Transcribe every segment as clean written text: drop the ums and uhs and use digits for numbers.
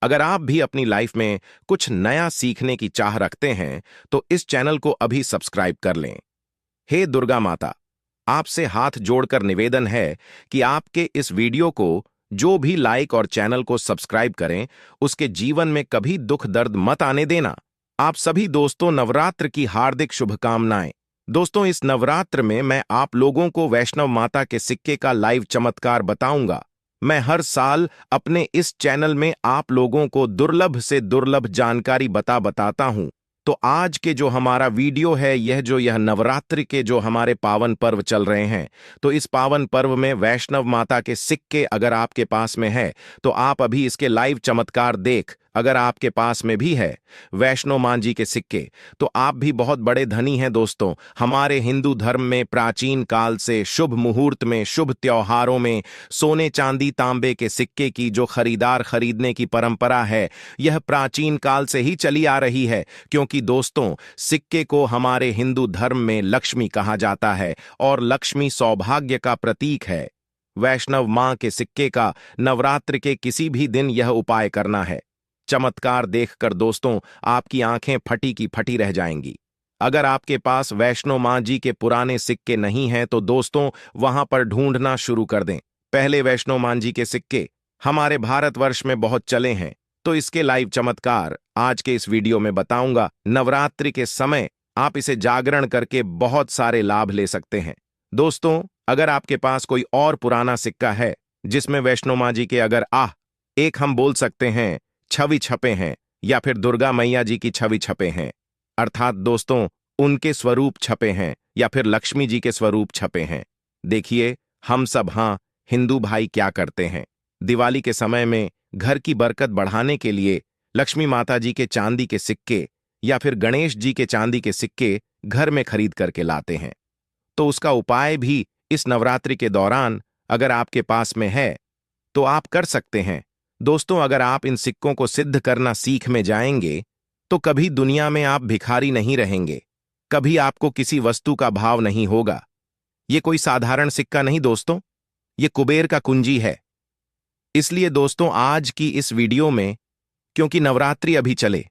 अगर आप भी अपनी लाइफ में कुछ नया सीखने की चाह रखते हैं तो इस चैनल को अभी सब्सक्राइब कर लें। हे दुर्गा माता, आपसे हाथ जोड़कर निवेदन है कि आपके इस वीडियो को जो भी लाइक और चैनल को सब्सक्राइब करें, उसके जीवन में कभी दुख दर्द मत आने देना। आप सभी दोस्तों, नवरात्र की हार्दिक शुभकामनाएं। दोस्तों, इस नवरात्र में मैं आप लोगों को वैष्णव माता के सिक्के का लाइव चमत्कार बताऊंगा। मैं हर साल अपने इस चैनल में आप लोगों को दुर्लभ से दुर्लभ जानकारी बताता हूं। तो आज के जो हमारा वीडियो है, यह नवरात्रि के जो हमारे पावन पर्व चल रहे हैं, तो इस पावन पर्व में वैष्णव माता के सिक्के अगर आपके पास में है तो आप अभी इसके लाइव चमत्कार देख। अगर आपके पास में भी है वैष्णो मां जी के सिक्के, तो आप भी बहुत बड़े धनी हैं दोस्तों। हमारे हिंदू धर्म में प्राचीन काल से शुभ मुहूर्त में, शुभ त्योहारों में सोने चांदी तांबे के सिक्के की जो खरीदने की परंपरा है, यह प्राचीन काल से ही चली आ रही है। क्योंकि दोस्तों, सिक्के को हमारे हिंदू धर्म में लक्ष्मी कहा जाता है और लक्ष्मी सौभाग्य का प्रतीक है। वैष्णव मां के सिक्के का नवरात्र के किसी भी दिन यह उपाय करना है। चमत्कार देखकर दोस्तों आपकी आंखें फटी की फटी रह जाएंगी। अगर आपके पास वैष्णो मां जी के पुराने सिक्के नहीं हैं तो दोस्तों वहां पर ढूंढना शुरू कर दें। पहले वैष्णो मां जी के सिक्के हमारे भारतवर्ष में बहुत चले हैं, तो इसके लाइव चमत्कार आज के इस वीडियो में बताऊंगा। नवरात्रि के समय आप इसे जागरण करके बहुत सारे लाभ ले सकते हैं। दोस्तों, अगर आपके पास कोई और पुराना सिक्का है जिसमें वैष्णो मां जी के अगर एक हम बोल सकते हैं छवि छपे हैं, या फिर दुर्गा मैया जी की छवि छपे हैं, अर्थात दोस्तों उनके स्वरूप छपे हैं, या फिर लक्ष्मी जी के स्वरूप छपे हैं। देखिए, हम सब हिंदू भाई क्या करते हैं, दिवाली के समय में घर की बरकत बढ़ाने के लिए लक्ष्मी माता जी के चांदी के सिक्के या फिर गणेश जी के चांदी के सिक्के घर में खरीद करके लाते हैं। तो उसका उपाय भी इस नवरात्रि के दौरान अगर आपके पास में है तो आप कर सकते हैं। दोस्तों, अगर आप इन सिक्कों को सिद्ध करना सीख में जाएंगे तो कभी दुनिया में आप भिखारी नहीं रहेंगे, कभी आपको किसी वस्तु का भाव नहीं होगा। ये कोई साधारण सिक्का नहीं दोस्तों, ये कुबेर का कुंजी है। इसलिए दोस्तों, आज की इस वीडियो में, क्योंकि नवरात्रि अभी चले,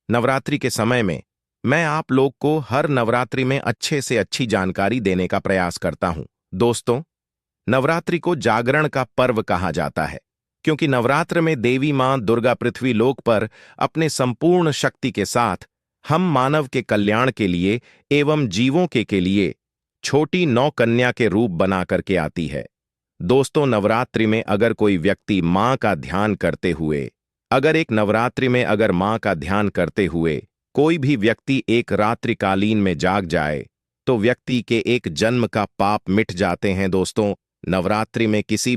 नवरात्रि के समय में मैं आप लोग को हर नवरात्रि में अच्छे से अच्छी जानकारी देने का प्रयास करता हूं। दोस्तों, नवरात्रि को जागरण का पर्व कहा जाता है, क्योंकि नवरात्र में देवी मां दुर्गा पृथ्वी लोक पर अपने संपूर्ण शक्ति के साथ हम मानव के कल्याण के लिए एवं जीवों के लिए छोटी नौ कन्या के रूप बना करके आती है। दोस्तों, नवरात्रि में अगर कोई व्यक्ति मां का ध्यान करते हुए, अगर मां का ध्यान करते हुए कोई भी व्यक्ति एक रात्रिकालीन में जाग जाए तो व्यक्ति के एक जन्म का पाप मिट जाते हैं। दोस्तों, नवरात्रि में किसी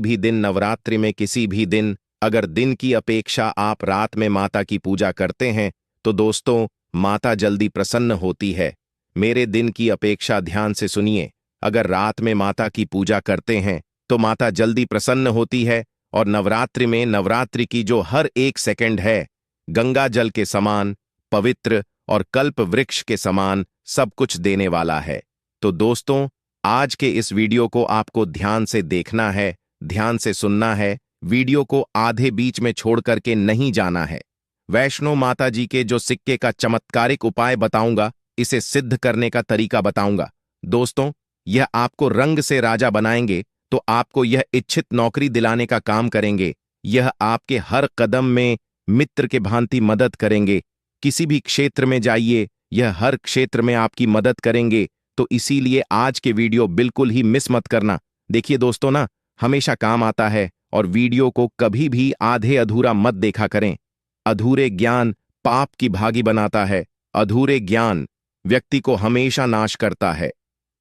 भी दिन अगर दिन की अपेक्षा आप रात में माता की पूजा करते हैं तो दोस्तों माता जल्दी प्रसन्न होती है। मेरे दिन की अपेक्षा ध्यान से सुनिए, अगर रात में माता की पूजा करते हैं तो माता जल्दी प्रसन्न होती है। और नवरात्रि की जो हर एक सेकंड है गंगा जल के समान पवित्र और कल्प वृक्ष के समान सब कुछ देने वाला है। तो दोस्तों, आज के इस वीडियो को आपको ध्यान से देखना है, ध्यान से सुनना है, वीडियो को आधे बीच में छोड़ करके नहीं जाना है। वैष्णो माता जी के जो सिक्के का चमत्कारिक उपाय बताऊंगा, इसे सिद्ध करने का तरीका बताऊंगा। दोस्तों, यह आपको रंग से राजा बनाएंगे, तो आपको यह इच्छित नौकरी दिलाने का काम करेंगे। यह आपके हर कदम में मित्र के भांति मदद करेंगे। किसी भी क्षेत्र में जाइए, यह हर क्षेत्र में आपकी मदद करेंगे। तो इसीलिए आज के वीडियो बिल्कुल ही मिस मत करना। देखिए दोस्तों, हमेशा काम आता है, और वीडियो को कभी भी आधे अधूरा मत देखा करें। अधूरे ज्ञान पाप की भागी बनाता है, अधूरे ज्ञान व्यक्ति को हमेशा नाश करता है।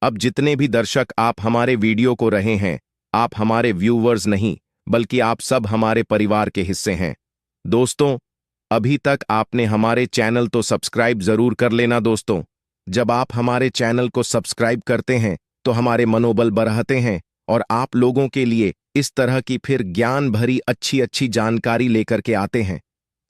अब जितने भी दर्शक आप हमारे वीडियो को रहे हैं, आप हमारे व्यूवर्स नहीं बल्कि आप सब हमारे परिवार के हिस्से हैं। दोस्तों, अभी तक आपने हमारे चैनल तो सब्सक्राइब जरूर कर लेना। दोस्तों, जब आप हमारे चैनल को सब्सक्राइब करते हैं तो हमारे मनोबल बढ़ाते हैं और आप लोगों के लिए इस तरह की फिर ज्ञान भरी अच्छी जानकारी लेकर के आते हैं।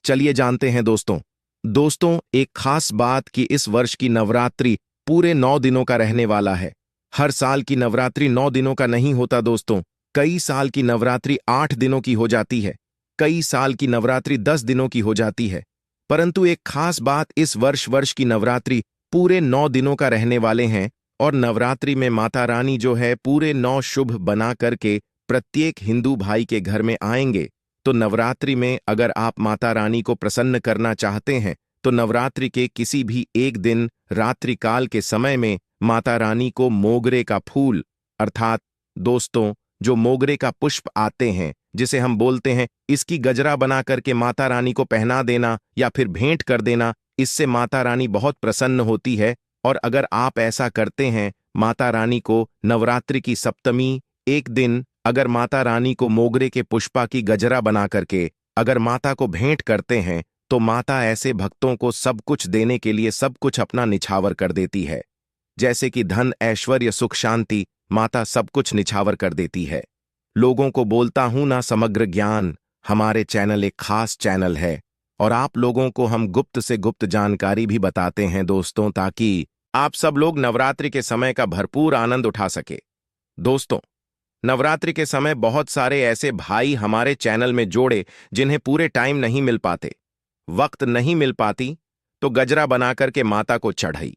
चलिए जानते हैं दोस्तों, एक खास बात कि इस वर्ष की नवरात्रि पूरे 9 दिनों का रहने वाला है। हर साल की नवरात्रि 9 दिनों का नहीं होता दोस्तों, कई साल की नवरात्रि 8 दिनों की हो जाती है। कई साल की नवरात्रि 10 दिनों की हो जाती है, परंतु एक खास बात, इस वर्ष की नवरात्रि पूरे 9 दिनों का रहने वाले हैं। और नवरात्रि में माता रानी जो है पूरे 9 शुभ बना करके प्रत्येक हिंदू भाई के घर में आएंगे। तो नवरात्रि में अगर आप माता रानी को प्रसन्न करना चाहते हैं तो नवरात्रि के किसी भी एक दिन रात्रि काल के समय में माता रानी को मोगरे का फूल, अर्थात दोस्तों जो मोगरे का पुष्प आते हैं जिसे हम बोलते हैं, इसकी गजरा बना करके माता रानी को पहना देना या फिर भेंट कर देना। इससे माता रानी बहुत प्रसन्न होती है। और अगर आप ऐसा करते हैं, माता रानी को नवरात्रि की सप्तमी एक दिन अगर माता रानी को मोगरे के पुष्पा की गजरा बना करके अगर माता को भेंट करते हैं तो माता ऐसे भक्तों को सब कुछ देने के लिए सब कुछ अपना निछावर कर देती है। जैसे कि धन, ऐश्वर्य, सुख, शांति, माता सब कुछ निछावर कर देती है। लोगों को बोलता हूं ना, समग्र ज्ञान हमारे चैनल एक खास चैनल है और आप लोगों को हम गुप्त से गुप्त जानकारी भी बताते हैं दोस्तों, ताकि आप सब लोग नवरात्रि के समय का भरपूर आनंद उठा सके। दोस्तों, नवरात्रि के समय बहुत सारे ऐसे भाई हमारे चैनल में जोड़े जिन्हें पूरे टाइम नहीं मिल पाते, वक्त नहीं मिल पाती, तो गजरा बनाकर के माता को चढ़ाई।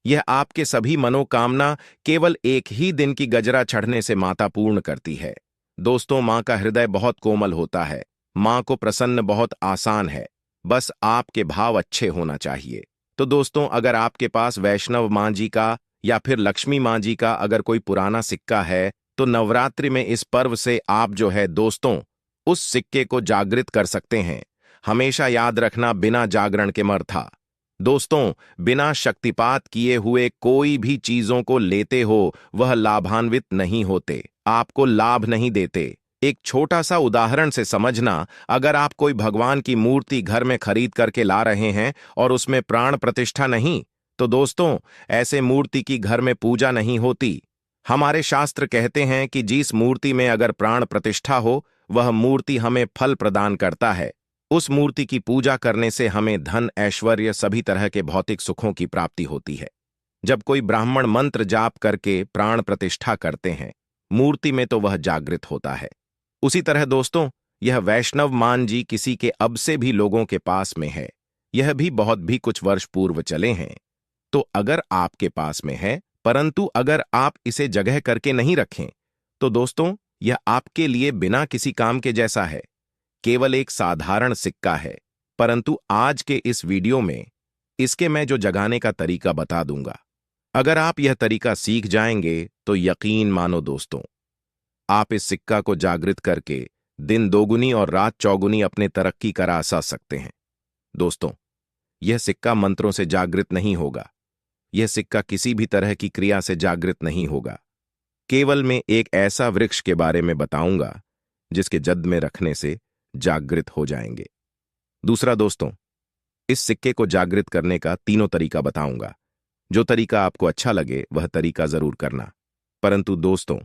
यह आपके सभी मनोकामना केवल एक ही दिन की गजरा चढ़ने से माता पूर्ण करती है। दोस्तों, मां का हृदय बहुत कोमल होता है, मां को प्रसन्न बहुत आसान है, बस आपके भाव अच्छे होना चाहिए। तो दोस्तों, अगर आपके पास वैष्णव मां जी का या फिर लक्ष्मी मां जी का अगर कोई पुराना सिक्का है तो नवरात्रि में इस पर्व से आप जो है दोस्तों उस सिक्के को जागृत कर सकते हैं। हमेशा याद रखना, बिना जागरण के मर्था। दोस्तों, बिना शक्तिपात किए हुए कोई भी चीजों को लेते हो वह लाभान्वित नहीं होते, आपको लाभ नहीं देते। एक छोटा सा उदाहरण से समझना, अगर आप कोई भगवान की मूर्ति घर में खरीद करके ला रहे हैं और उसमें प्राण प्रतिष्ठा नहीं, तो दोस्तों ऐसे मूर्ति की घर में पूजा नहीं होती। हमारे शास्त्र कहते हैं कि जिस मूर्ति में अगर प्राण प्रतिष्ठा हो वह मूर्ति हमें फल प्रदान करता है। उस मूर्ति की पूजा करने से हमें धन, ऐश्वर्य, सभी तरह के भौतिक सुखों की प्राप्ति होती है। जब कोई ब्राह्मण मंत्र जाप करके प्राण प्रतिष्ठा करते हैं मूर्ति में तो वह जागृत होता है। उसी तरह दोस्तों, यह वैष्णव मान जी किसी के अब से भी लोगों के पास में है, यह भी बहुत भी कुछ वर्ष पूर्व चले हैं। तो अगर आपके पास में है, परंतु अगर आप इसे जगह करके नहीं रखें तो दोस्तों यह आपके लिए बिना किसी काम के जैसा है, केवल एक साधारण सिक्का है। परंतु आज के इस वीडियो में इसके मैं जो जगाने का तरीका बता दूंगा, अगर आप यह तरीका सीख जाएंगे तो यकीन मानो दोस्तों, आप इस सिक्का को जागृत करके दिन दोगुनी और रात चौगुनी अपने तरक्की करा सकते हैं। दोस्तों, यह सिक्का मंत्रों से जागृत नहीं होगा, यह सिक्का किसी भी तरह की क्रिया से जागृत नहीं होगा। केवल मैं एक ऐसा वृक्ष के बारे में बताऊंगा जिसके जद में रखने से जागृत हो जाएंगे। दूसरा दोस्तों, इस सिक्के को जागृत करने का तीनों तरीका बताऊंगा। जो तरीका आपको अच्छा लगे वह तरीका जरूर करना। परंतु दोस्तों,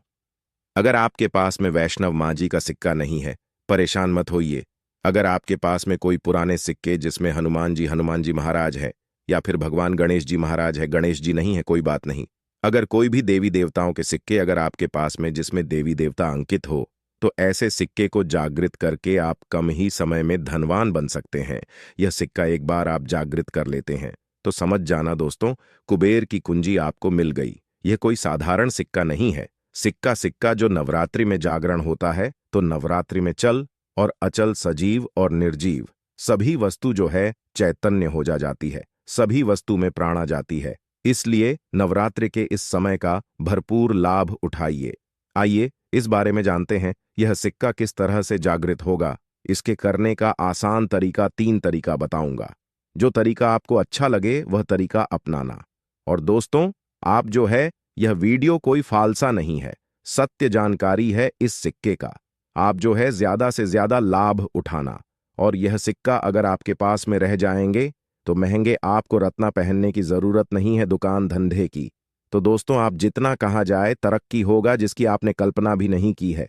अगर आपके पास में वैष्णव मां जी का सिक्का नहीं है, परेशान मत होइए। अगर आपके पास में कोई पुराने सिक्के जिसमें हनुमान जी महाराज है या फिर भगवान गणेश जी महाराज है, गणेश जी नहीं है, कोई बात नहीं। अगर कोई भी देवी देवताओं के सिक्के अगर आपके पास में जिसमें देवी देवता अंकित हो, तो ऐसे सिक्के को जागृत करके आप कम ही समय में धनवान बन सकते हैं। यह सिक्का एक बार आप जागृत कर लेते हैं तो समझ जाना दोस्तों, कुबेर की कुंजी आपको मिल गई। यह कोई साधारण सिक्का नहीं है। सिक्का जो नवरात्रि में जागरण होता है तो नवरात्रि में चल और अचल, सजीव और निर्जीव सभी वस्तु जो है चैतन्य हो जाती है, सभी वस्तु में प्राण आ जाती है। इसलिए नवरात्रि के इस समय का भरपूर लाभ उठाइए। आइए इस बारे में जानते हैं, यह सिक्का किस तरह से जागृत होगा। इसके करने का आसान तरीका 3 तरीका बताऊंगा। जो तरीका आपको अच्छा लगे वह तरीका अपनाना। और दोस्तों, आप जो है यह वीडियो कोई फालसा नहीं है, सत्य जानकारी है इस सिक्के का। आप जो है ज्यादा से ज्यादा लाभ उठाना। और यह सिक्का अगर आपके पास में रह जाएंगे तो महंगे आपको रत्ना पहनने की जरूरत नहीं है दुकान धंधे की। तो दोस्तों, आप जितना कहा जाए तरक्की होगा जिसकी आपने कल्पना भी नहीं की है।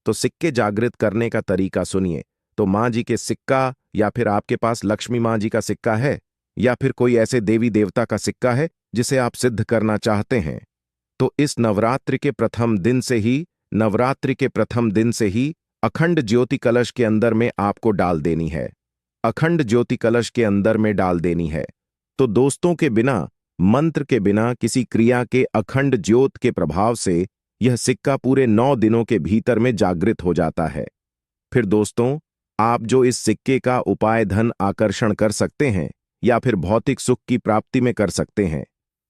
तो सिक्के जागृत करने का तरीका सुनिए। तो मां जी के सिक्का या फिर आपके पास लक्ष्मी मां जी का सिक्का है या फिर कोई ऐसे देवी देवता का सिक्का है जिसे आप सिद्ध करना चाहते हैं, तो इस नवरात्रि के प्रथम दिन से ही अखंड ज्योति कलश के अंदर में आपको डाल देनी है। अखंड ज्योति कलश के अंदर में डाल देनी है। तो दोस्तों के बिना, मंत्र के बिना, किसी क्रिया के अखंड ज्योत के प्रभाव से यह सिक्का पूरे 9 दिनों के भीतर में जागृत हो जाता है। फिर दोस्तों, आप जो इस सिक्के का उपाय धन आकर्षण कर सकते हैं या फिर भौतिक सुख की प्राप्ति में कर सकते हैं।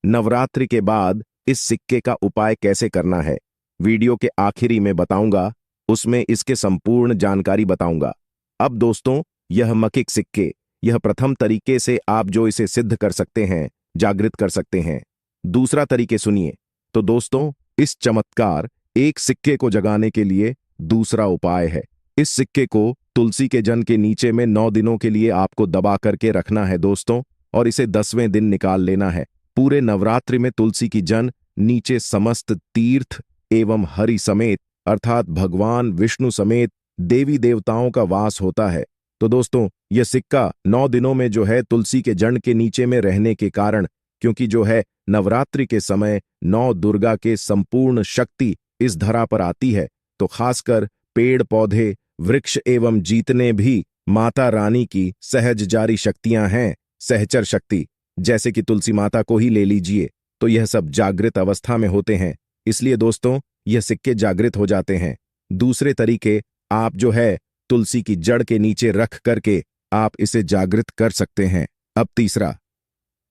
नवरात्रि के बाद इस सिक्के का उपाय कैसे करना है, वीडियो के आखिरी में बताऊंगा, उसमें इसके संपूर्ण जानकारी बताऊंगा। अब दोस्तों, यह मकिक सिक्के, यह प्रथम तरीके से आप जो इसे सिद्ध कर सकते हैं, जागृत कर सकते हैं। दूसरा तरीके सुनिए। तो दोस्तों, इस चमत्कार एक सिक्के को जगाने के लिए दूसरा उपाय है। इस सिक्के को तुलसी के जन के नीचे में 9 दिनों के लिए आपको दबा करके रखना है दोस्तों, और इसे 10वें दिन निकाल लेना है। पूरे नवरात्रि में तुलसी की जन नीचे समस्त तीर्थ एवं हरि समेत, अर्थात भगवान विष्णु समेत देवी देवताओं का वास होता है। तो दोस्तों, यह सिक्का 9 दिनों में जो है तुलसी के जड़ के नीचे में रहने के कारण, क्योंकि जो है नवरात्रि के समय 9 दुर्गा के संपूर्ण शक्ति इस धरा पर आती है, तो खासकर पेड़ पौधे, वृक्ष एवं जितने भी माता रानी की सहज जारी शक्तियां हैं, सहचर शक्ति, जैसे कि तुलसी माता को ही ले लीजिए, तो यह सब जागृत अवस्था में होते हैं। इसलिए दोस्तों, यह सिक्के जागृत हो जाते हैं। दूसरे तरीके, आप जो है तुलसी की जड़ के नीचे रख करके आप इसे जागृत कर सकते हैं। अब तीसरा,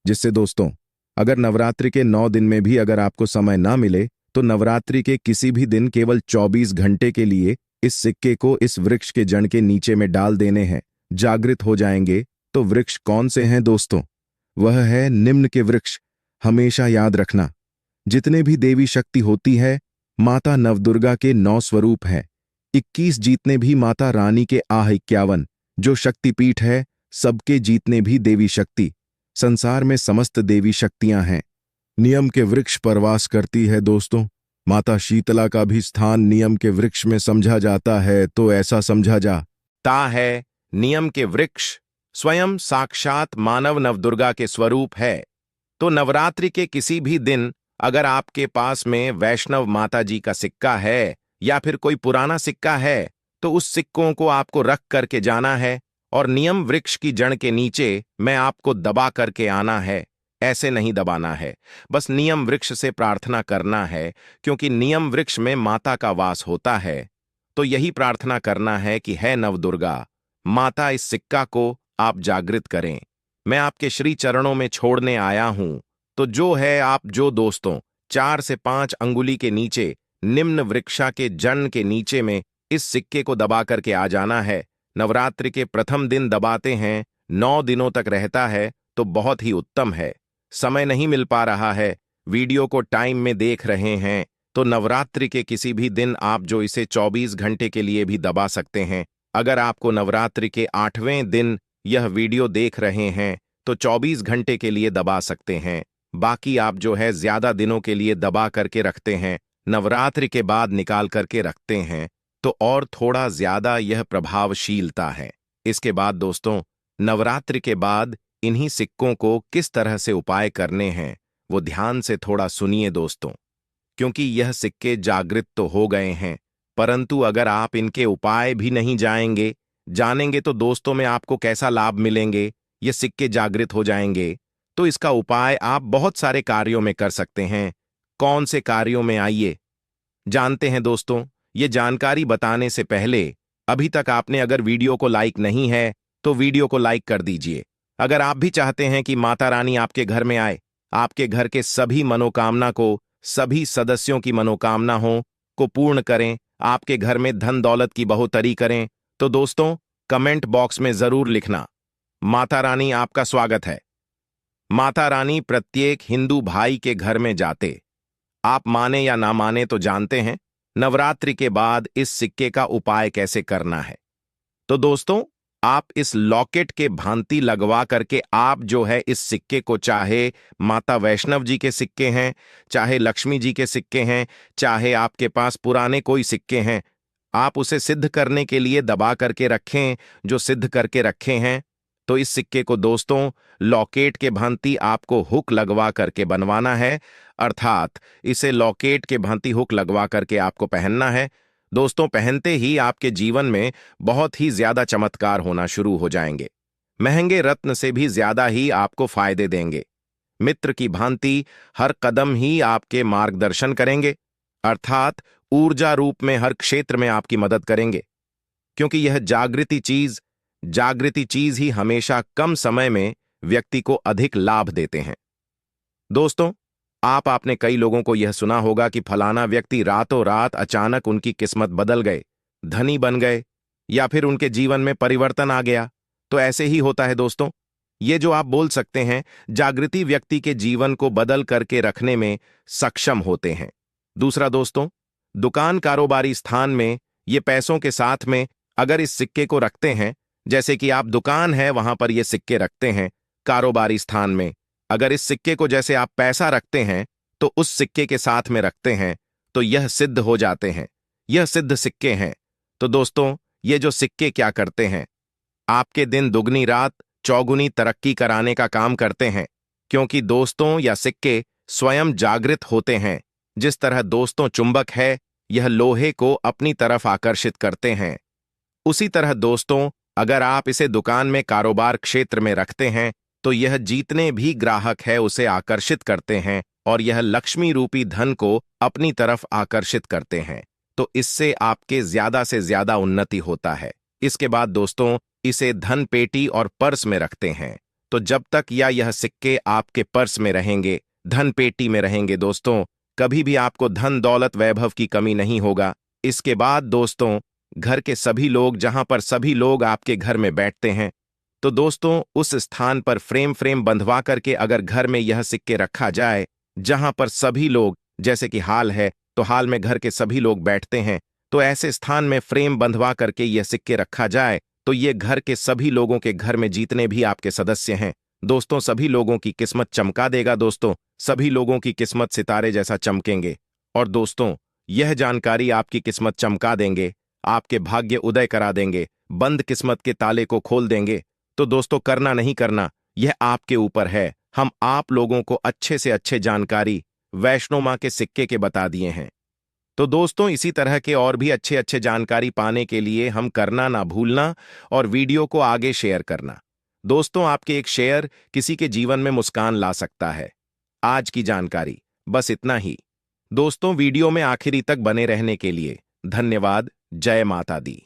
जिससे दोस्तों, अगर नवरात्रि के 9 दिन में भी अगर आपको समय ना मिले, तो नवरात्रि के किसी भी दिन केवल 24 घंटे के लिए इस सिक्के को इस वृक्ष के जड़ के नीचे में डाल देने हैं, जागृत हो जाएंगे। तो वृक्ष कौन से हैं दोस्तों? वह है निम्न के वृक्ष। हमेशा याद रखना, जितने भी देवी शक्ति होती है, माता नवदुर्गा के 9 स्वरूप हैं। 21 जीतने भी माता रानी के 51 जो शक्तिपीठ है, सबके जीतने भी देवी शक्ति, संसार में समस्त देवी शक्तियां हैं, नियम के वृक्ष पर वास करती है दोस्तों। माता शीतला का भी स्थान नियम के वृक्ष में समझा जाता है, तो ऐसा समझा जाता है नियम के वृक्ष स्वयं साक्षात मानव नवदुर्गा के स्वरूप है। तो नवरात्रि के किसी भी दिन अगर आपके पास में वैष्णव माता जी का सिक्का है या फिर कोई पुराना सिक्का है, तो उस सिक्कों को आपको रख करके जाना है और नियम वृक्ष की जड़ के नीचे में आपको दबा करके आना है। ऐसे नहीं दबाना है, बस नियम वृक्ष से प्रार्थना करना है, क्योंकि नियम वृक्ष में माता का वास होता है। तो यही प्रार्थना करना है कि है नवदुर्गा माता, इस सिक्का को आप जागृत करें। मैं आपके श्री चरणों में छोड़ने आया हूं। तो जो है आप जो दोस्तों 4 से 5 अंगुली के नीचे निम्न वृक्षा के जड़ के नीचे में इस सिक्के को दबा करके आ जाना है। नवरात्रि के प्रथम दिन दबाते हैं, 9 दिनों तक रहता है, तो बहुत ही उत्तम है। समय नहीं मिल पा रहा है, वीडियो को टाइम में देख रहे हैं, तो नवरात्रि के किसी भी दिन आप जो इसे 24 घंटे के लिए भी दबा सकते हैं। अगर आपको नवरात्रि के 8वें दिन यह वीडियो देख रहे हैं, तो 24 घंटे के लिए दबा सकते हैं। बाकी आप जो है ज्यादा दिनों के लिए दबा करके रखते हैं, नवरात्रि के बाद निकाल करके रखते हैं, तो और थोड़ा ज्यादा यह प्रभावशीलता है। इसके बाद दोस्तों, नवरात्रि के बाद इन्हीं सिक्कों को किस तरह से उपाय करने हैं, वो ध्यान से थोड़ा सुनिए दोस्तों, क्योंकि यह सिक्के जागृत तो हो गए हैं, परंतु अगर आप इनके उपाय भी नहीं जानेंगे तो दोस्तों में आपको कैसा लाभ मिलेंगे। ये सिक्के जागृत हो जाएंगे, तो इसका उपाय आप बहुत सारे कार्यों में कर सकते हैं। कौन से कार्यों में, आइए जानते हैं दोस्तों। ये जानकारी बताने से पहले, अभी तक आपने अगर वीडियो को लाइक नहीं है, तो वीडियो को लाइक कर दीजिए। अगर आप भी चाहते हैं कि माता रानी आपके घर में आए, आपके घर के सभी मनोकामना को, सभी सदस्यों की मनोकामना को पूर्ण करें, आपके घर में धन दौलत की बढ़ोतरी करें, तो दोस्तों कमेंट बॉक्स में जरूर लिखना, माता रानी आपका स्वागत है। माता रानी प्रत्येक हिंदू भाई के घर में जाते, आप माने या ना माने तो जानते हैं नवरात्रि के बाद इस सिक्के का उपाय कैसे करना है। तो दोस्तों, आप इस लॉकेट के भांति लगवा करके आप जो है इस सिक्के को, चाहे माता वैष्णव जी के सिक्के हैं, चाहे लक्ष्मी जी के सिक्के हैं, चाहे आपके पास पुराने कोई सिक्के हैं, आप उसे सिद्ध करने के लिए दबा करके रखें। जो सिद्ध करके रखे हैं, तो इस सिक्के को दोस्तों लॉकेट के भांति आपको हुक लगवा करके बनवाना है, अर्थात इसे लॉकेट के भांति हुक लगवा करके आपको पहनना है। दोस्तों, पहनते ही आपके जीवन में बहुत ही ज्यादा चमत्कार होना शुरू हो जाएंगे। महंगे रत्न से भी ज्यादा ही आपको फायदे देंगे। मित्र की भांति हर कदम ही आपके मार्गदर्शन करेंगे, अर्थात ऊर्जा रूप में हर क्षेत्र में आपकी मदद करेंगे, क्योंकि यह जागृति चीज ही हमेशा कम समय में व्यक्ति को अधिक लाभ देते हैं। दोस्तों, आपने कई लोगों को यह सुना होगा कि फलाना व्यक्ति रातों रात अचानक उनकी किस्मत बदल गए, धनी बन गए, या फिर उनके जीवन में परिवर्तन आ गया। तो ऐसे ही होता है दोस्तों। ये जो आप बोल सकते हैं, जागृति व्यक्ति के जीवन को बदल करके रखने में सक्षम होते हैं। दूसरा दोस्तों, दुकान कारोबारी स्थान में ये पैसों के साथ में अगर इस सिक्के को रखते हैं, जैसे कि आप दुकान है वहां पर ये सिक्के रखते हैं, कारोबारी स्थान में अगर इस सिक्के को जैसे आप पैसा रखते हैं तो उस सिक्के के साथ में रखते हैं, तो यह सिद्ध हो जाते हैं। यह सिद्ध सिक्के हैं। तो दोस्तों, ये जो सिक्के क्या करते हैं, आपके दिन दुगनी रात चौगुनी तरक्की कराने का काम करते हैं, क्योंकि दोस्तों या सिक्के स्वयं जागृत होते हैं। जिस तरह दोस्तों चुंबक है, यह लोहे को अपनी तरफ आकर्षित करते हैं, उसी तरह दोस्तों अगर आप इसे दुकान में कारोबार क्षेत्र में रखते हैं तो यह जितने भी ग्राहक है उसे आकर्षित करते हैं और यह लक्ष्मी रूपी धन को अपनी तरफ आकर्षित करते हैं। तो इससे आपके ज्यादा से ज्यादा उन्नति होता है। इसके बाद दोस्तों इसे धन पेटी और पर्स में रखते हैं। तो जब तक यह सिक्के आपके पर्स में रहेंगे, धन पेटी में रहेंगे दोस्तों, कभी भी आपको धन दौलत वैभव की कमी नहीं होगा। इसके बाद दोस्तों घर के सभी लोग, जहां पर सभी लोग आपके घर में बैठते हैं, तो दोस्तों उस स्थान पर फ्रेम बंधवा करके अगर घर में यह सिक्के रखा जाए, जहां पर सभी लोग, जैसे कि हाल है तो हाल में घर के सभी लोग बैठते हैं, तो ऐसे स्थान में फ्रेम बंधवा करके यह सिक्के रखा जाए तो ये घर के सभी लोगों के घर में जितने भी आपके सदस्य हैं दोस्तों, सभी लोगों की किस्मत चमका देगा। दोस्तों, सभी लोगों की किस्मत सितारे जैसा चमकेंगे। और दोस्तों यह जानकारी आपकी किस्मत चमका देंगे, आपके भाग्य उदय करा देंगे, बंद किस्मत के ताले को खोल देंगे। तो दोस्तों करना नहीं करना यह आपके ऊपर है। हम आप लोगों को अच्छे से अच्छे जानकारी वैष्णो मां के सिक्के के बता दिए हैं। तो दोस्तों इसी तरह के और भी अच्छे अच्छे जानकारी पाने के लिए हम करना ना भूलना और वीडियो को आगे शेयर करना। दोस्तों आपके एक शेयर किसी के जीवन में मुस्कान ला सकता है। आज की जानकारी बस इतना ही। दोस्तों वीडियो में आखिरी तक बने रहने के लिए धन्यवाद। जय माता दी।